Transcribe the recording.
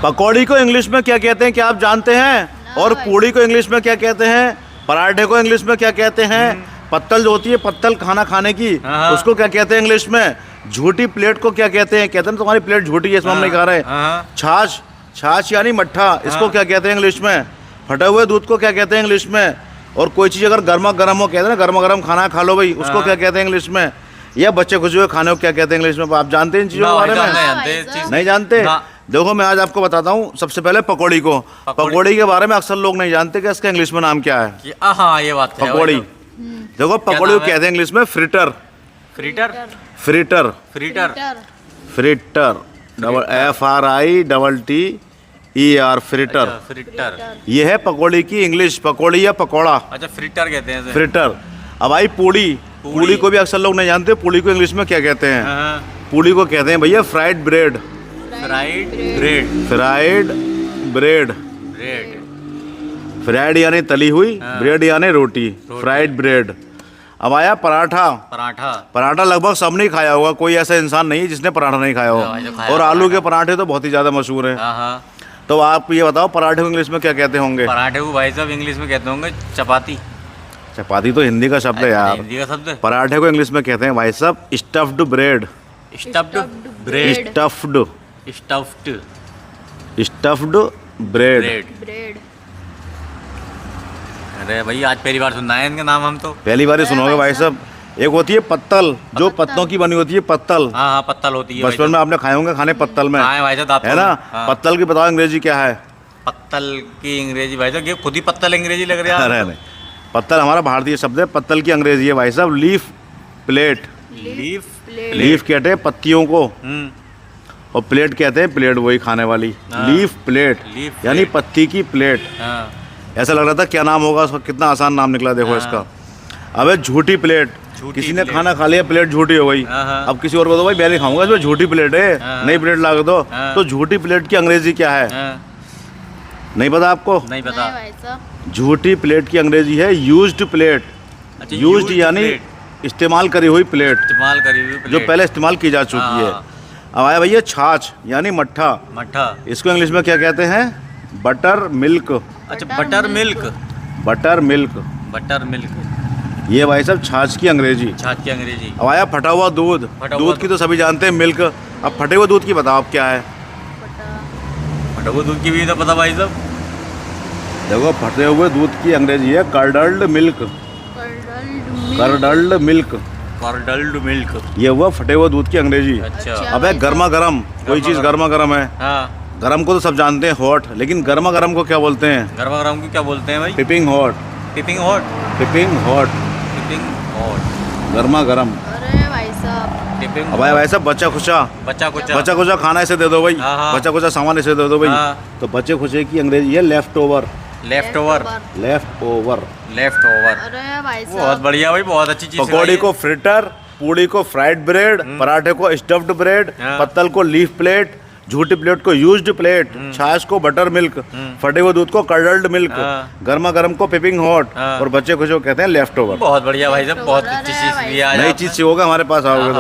पकौड़ी को इंग्लिश में क्या कहते हैं, क्या आप जानते हैं? और पूड़ी को इंग्लिश में क्या कहते हैं? पराठे को इंग्लिश में क्या कहते हैं? पत्तल जो होती है, पत्तल खाना खाने की, उसको क्या कहते हैं इंग्लिश में? झूठी प्लेट को क्या कहते हैं? कहते हैं तुम्हारी प्लेट झूठी है, इसमें हम नहीं खा रहे। छाछ, छाछ यानी मट्ठा, इसको क्या कहते हैं इंग्लिश में? फटे हुए दूध को क्या कहते हैं इंग्लिश में? और कोई चीज़ अगर गर्मा गर्म हो, कहते हैं ना गर्मा गर्म खाना खा लो भाई, उसको क्या कहते हैं इंग्लिश में? या बच्चे खुश हुए खाने को क्या कहते हैं इंग्लिश में? आप जानते हैं इन चीज़ों के बारे में? नहीं जानते? देखो मैं आज आपको बताता हूँ। सबसे पहले पकौड़ी को, पकौड़ी के बारे में अक्सर लोग नहीं जानते कि इसका इंग्लिश में नाम क्या है। हाँ ये बात है। पकौड़ी, देखो पकौड़ी को कहते हैं इंग्लिश में fritter. Fritter, fritter, fritter, fritter, FRITTER, fritter. Fritter, ये है पकौड़ी की इंग्लिश, पकौड़ी या पकौड़ा। अच्छा फ्रीटर कहते हैं इसे। फ्रिटर। अब आई पूड़ी, पूड़ी को भी अक्सर लोग नहीं जानते, पूड़ी को इंग्लिश में क्या कहते हैं? पूड़ी को कहते हैं भैया fried bread. Fried bread, fried bread, bread, fried यानी तली हुई, ब्रेड यानी रोटी, फ्राइड ब्रेड। अब आया पराठा। पराठा, पराठा लगभग सबने ही खाया होगा, कोई ऐसा इंसान नहीं है जिसने पराठा नहीं खाया हो। और आलू के पराठे तो बहुत ही ज़्यादा मशहूर हैं। तो आप ये बताओ पराठे को इंग्लिश में क्या कहते होंगे? पराठे को भाई साहब इंग्लिश में कहते होंगे चपाती। चपाती तो हिंदी का शब्द है यार। हिंदी का शब्द है। पराठे को इंग्लिश में कहते हैं भाई साहब stuffed bread. Stuffed bread, stuffed, stuffed, stuffed bread. Bread. अरे भाई आज पहली बार सुनना है इनका नाम हम तो। पहली बार ही सुनोगे भाई साहब। एक होती है पत्तल, जो पत्तों की बनी होती है, पत्तल। हाँ पत्तल होती है। बचपन में आपने खाए होंगे खाने पत्तल में, भाई साहब है ना? पत्तल की बताओ अंग्रेजी क्या है? पत्तल की अंग्रेजी भाई साहब, ये खुद ही पत्तल अंग्रेजी लग रहा है। अरे नहीं, पत्तल हमारा भारतीय शब्द है, पत्तल की अंग्रेजी है भाई साहब लीफ प्लेट। लीफ, लीफ कहते हैं पत्तियों को, और प्लेट कहते हैं प्लेट वही खाने वाली। लीफ प्लेट यानी पत्ती की प्लेट। ऐसा लग रहा था क्या नाम होगा उसका, कितना आसान नाम निकला देखो इसका। अब झूठी प्लेट, किसी ने खाना खा लिया, प्लेट झूठी हो गई। अब किसी और को दो भाई मैं नहीं खाऊंगा, इसमें झूठी प्लेट है, नई प्लेट ला के दो। तो झूठी प्लेट की अंग्रेजी क्या है? नहीं पता आपको? नहीं पता। झूठी प्लेट की अंग्रेजी है यूज्ड प्लेट। यूज्ड यानी इस्तेमाल करी हुई प्लेट, इस्तेमाल करी हुई जो पहले इस्तेमाल की जा चुकी है। अब आया भैया छाछ यानी मट्ठा। मट्ठा, इसको इंग्लिश में क्या कहते हैं? Butter milk. अच्छा butter milk, butter milk, butter milk. ये भाई साहब छाछ की अंग्रेजी। छाछ की अंग्रेजी। अब आया फटा हुआ दूध। दूध की तो सभी जानते हैं मिल्क। अब फटे हुए दूध की बताओ अब क्या है? फटे हुए दूध की भी तो पता भाई साहब। देखो फटे हुए दूध की अंग्रेजी है curdled milk. Curdled milk, curdled milk. ये हुआ फटे हुए दूध की अंग्रेजी। अच्छा। अब है गर्मा गर्म, कोई चीज़ गर्मा गर्म है। गरम को तो सब जानते हैं हॉट, लेकिन गर्मा गर्म को क्या बोलते हैं? गर्मा गर्म को क्या बोलते हैं भाई? Peeping hot. Peeping hot, peeping hot, peeping hot, गर्मा गर्म। अरे भाई साहब टिपिंग। अब भाई साहब बच्चा खुशा, बच्चा कुचा, बच्चा खुशा खाना इसे दे दो भाई, बच्चा खुशा सामान इसे दे दो भाई। तो बच्चे खुशे की अंग्रेजी है left over. Left over, left over, left over. अरे भाई साहब बहुत बढ़िया भाई, बहुत अच्छी चीज। पकौड़ी को फ्रिटर, पूड़ी को फ्राइड ब्रेड, पराठे को स्टफ्ड ब्रेड, पत्तल को लीफ प्लेट, झूठी प्लेट को यूज्ड प्लेट, छाछ को बटर मिल्क, फटे हुए दूध को कर्डल्ड मिल्क, गर्मा गर्म को पिपिंग हॉट, और बच्चे खुश को कहते हैं लेफ्ट ओवर। बहुत बढ़िया भाई साहब, बहुत अच्छी चीज। नई चीज सीखोगे हमारे पास आओगे तो।